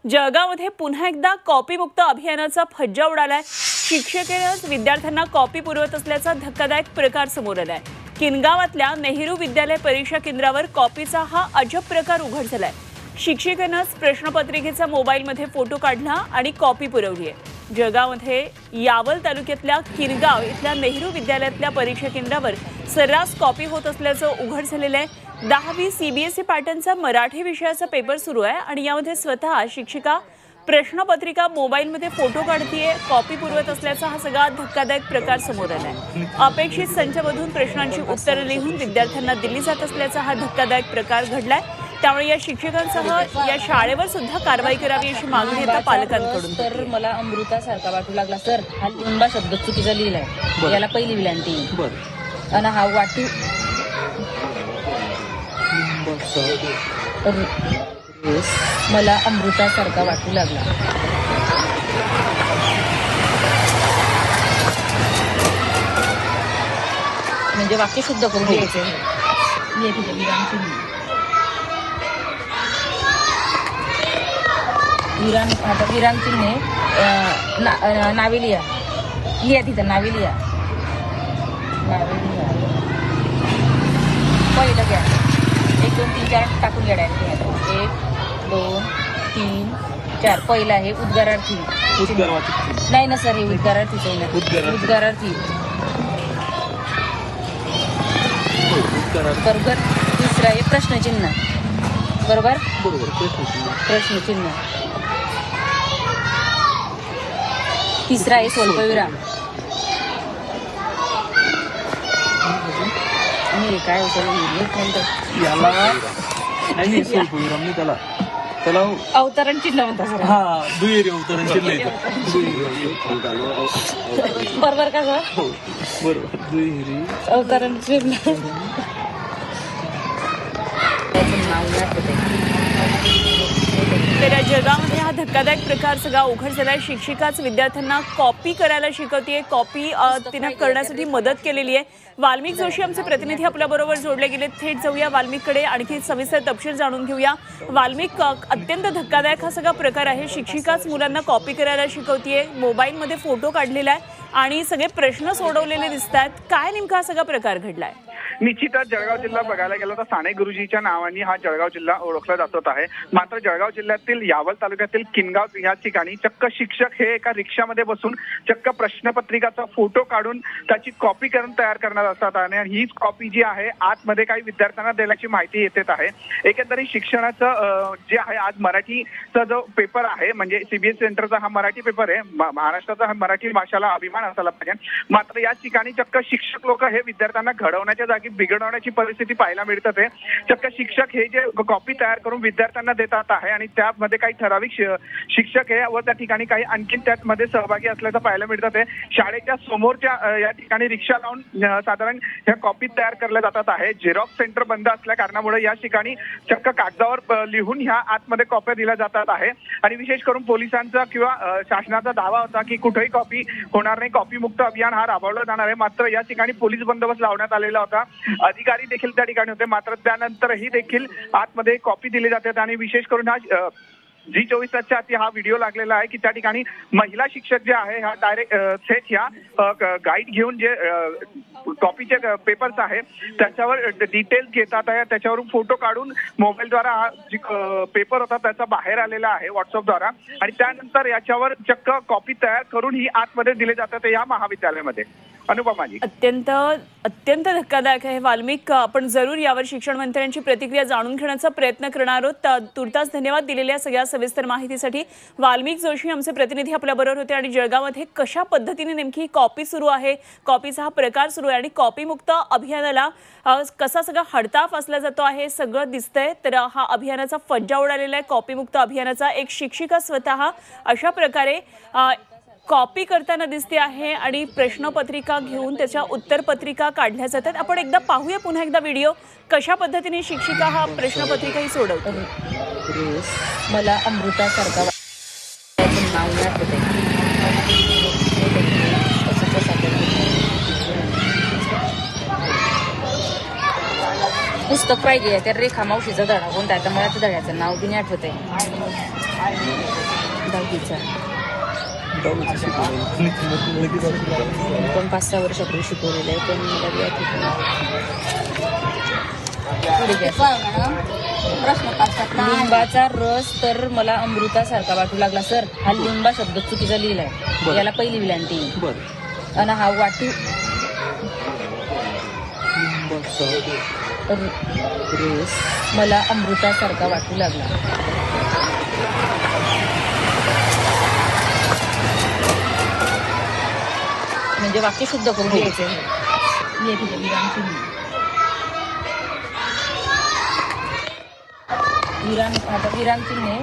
जळगावमध्ये पुन्हा एकदा कॉपीमुक्त अभियानाचा फज्जा उडालाय। शिक्षकेनंच विद्यार्थ्यांना कॉपी पुरवत असल्याचा धक्कादायक प्रकार समोर आलाय। किनगावातल्या नेहरू विद्यालय परीक्षा केंद्रावर कॉपीचा हा अजब प्रकार उघड झालाय। शिक्षकेनंच प्रश्नपत्रिकेचा मोबाईलमध्ये फोटो काढला आणि कॉपी पुरवली आहे। जळगावमध्ये यावल तालुक्यातल्या किनगाव इथल्या नेहरू विद्यालयातल्या परीक्षा केंद्रावर सर्रास कॉपी होत असल्याचं उघड झालेलं आहे। 10वी सीबीएसई पॅटर्नचा मराठी विषयाचा पेपर सुरू आहे आणि यामध्ये स्वतः शिक्षिका प्रश्नपत्रिका मोबाईलमध्ये फोटो काढतीये, कॉपी पुरवत असल्याचा हा सगळा धक्कादायक प्रकार समोर आलाय। अपेक्षित संचामधून प्रश्नांची उत्तरं लिहून विद्यार्थ्यांना दिली जात असल्याचा हा धक्कादायक प्रकार घडलाय। त्यामुळे या शिक्षकांसह या शाळेवर सुद्धा कारवाई करावी अशी मागणी आता पालकांकडून। तर मला अमृतासारखा वाटू लागला सर, हा लिंबा शब्द चुकीचा लिहिलाय, याला पहिली विलांटी आणि हा वाटू मला अमृतासारखा वाटू लागला। म्हणजे वाक्य शुद्ध करून घ्यायचे। विराम चिन्हे नावेलिया लिहा, तिथं नावेलिया पहिलं घ्या, 1 2 3 4 टाकून घ्या डायरेक्ट। 1 2 3 4 पहिला आहे उद्गारार्थी, नाही ना सर, हे उद्गारार्थीच उद्गारार्थी बरोबर। दुसरा आहे प्रश्नचिन्ह, बरोबर प्रश्नचिन्ह। तिसरा आहे स्वल्पविराम। काय त्याला अवतरण चिन्ह म्हणतात सर। हा, दुहेरी अवतरण चिन्ह बरोबर का सर? हो बरोबर, दुहेरी अवतरण चिन्ह। तर जळगावमध्ये हा धक्कादायक प्रकार सगळा उघड झालाय। शिक्षिकाच विद्यार्थ्यांना कॉपी करायला शिकवतीये, कॉपी तिने करण्यासाठी मदत केलेली आहे। वाल्मिक जोशी आमचे प्रतिनिधी आपल्या बरोबर जोडले गेले, थेट जाऊया वाल्मिककडे, आणखी सविस्तर तपशील जाणून घेऊया। वाल्मिक, अत्यंत धक्कादायक हा सगळा प्रकार आहे। शिक्षिकाच मुलांना कॉपी करायला शिकवतीये, मोबाईलमध्ये फोटो काढलेला आहे आणि सगळे प्रश्न सोडवलेले दिसत आहेत। काय नेमका हा सगळा प्रकार घडलाय? निश्चितच जळगाव जिल्हा बघायला गेला तर साने गुरुजीच्या नावाने हा जळगाव जिल्हा ओळखला जात आहे। मात्र जळगाव जिल्ह्यातील यावल तालुक्यातील किनगाव या ठिकाणी चक्क शिक्षक हे एका रिक्षामध्ये बसून चक्क प्रश्नपत्रिकाचा फोटो काढून त्याची कॉपी करून तयार करणार असतात आणि हीच कॉपी जी आहे आतमध्ये काही विद्यार्थ्यांना देण्याची माहिती येत आहे। एकंदरीत शिक्षणाचं जे आहे, आज मराठीचा जो पेपर आहे म्हणजे सीबीएसई सेंटरचा हा मराठी पेपर आहे, महाराष्ट्राचा हा मराठी भाषेला अभिमान असायला पाहिजे। मात्र या ठिकाणी चक्क शिक्षक लोक हे विद्यार्थ्यांना घडवण्याच्या जागी बिघडवण्याची परिस्थिती पाहायला मिळतात आहे। चक्क शिक्षक हे जे कॉपी तयार करून विद्यार्थ्यांना देतात आहे आणि त्यामध्ये काही ठराविक शिक्षक हे व त्या ठिकाणी काही आणखीन त्यामध्ये सहभागी असल्याचं पाहायला मिळतात आहे। शाळेच्या समोरच्या या ठिकाणी रिक्षा लावून साधारण ह्या कॉपी तयार केल्या जातात आहे। झेरॉक्स सेंटर बंद असल्या कारणामुळे या ठिकाणी चक्क कागदावर लिहून ह्या आतमध्ये कॉप्या दिल्या जातात आहे आणि विशेष करून पोलिसांचा किंवा शासनाचा दावा होता की कुठेही कॉपी होणार नाही, कॉपी मुक्त अभियान हा राबवलं जाणार आहे। मात्र या ठिकाणी पोलीस बंदोबस्त लावण्यात आलेला होता, अधिकारी देखील त्या ठिकाणी होते। मात्र त्यानंतरही देखील आतमध्ये कॉपी दिली जाते आणि विशेष करून हा G24च्या हाती हा व्हिडिओ लागलेला आहे की त्या ठिकाणी महिला शिक्षक जे आहे हा डायरेक्ट थेट ह्या गाईड घेऊन जे कॉपीचे पेपर्स आहे त्याच्यावर डिटेल्स घेतात आहे, त्याच्यावरून फोटो काढून मोबाईलद्वारा हा जी पेपर होता त्याचा बाहेर आलेला आहे व्हॉट्सअपद्वारा आणि त्यानंतर याच्यावर चक्क कॉपी तयार करून ही आतमध्ये दिले जातात या महाविद्यालयामध्ये। अनुपमाजी, अत्यंत धक्कादायक आहे। वाल्मिक, आपण जरूर यावर शिक्षण मंत्र्यांची प्रतिक्रिया जाणून घेण्याचा प्रयत्न करणार आहोत। तुर्तास धन्यवाद दिलेल्या सगळ्या सविस्तर माहितीसाठी। वाल्मिक जोशी आमचे प्रतिनिधी आपल्या बरोबर होते आणि जळगावमध्ये कशा पद्धतीने नेमकी कॉपी सुरू आहे, कॉपीचा हा प्रकार सुरू आहे आणि कॉपी मुक्त अभियानाला कसा सगळा हडताळ असला जातो आहे सगळं दिसतंय। तर हा अभियानाचा फज्जा उडालेला आहे, कॉपी मुक्त अभियानाचा। एक शिक्षिका स्वतः अशा प्रकारे कॉपी करताना दिसते आहे आणि प्रश्नपत्रिका घेऊन त्याच्या उत्तरपत्रिका काढल्या जातात। आपण एकदा पाहूया पुन्हा एकदा व्हिडिओ, कशा पद्धतीने शिक्षिका हा प्रश्नपत्रिका ही सोडवते। मला अमृतासारखा पुस्तक पाहिजे, त्या रेखा मावशीचा धडा कोणता आहे, मला त्या धड्याचं नाव बी नाही आठवत आहे। दहावीचा दहावीचं शिकवलं. लगेच शिकवलं. पण 5-6 वर्षापूर्वी शिकवलेलं आहे, पण मला बी आठवत नाही. पुढे घ्या. लिंबाचा रस तर मला अमृतासारखा वाटू लागला सर. हा लिंबा शब्द चुकीचा लिहिलाय, बरं. याला पहिली विलांटी बरं. आणि हा वाटू लिंबाचा रस मला अमृतासारखा वाटू लागला. म्हणजे वाक्य शुद्ध करून घ्यायचे. विराम चिन्हे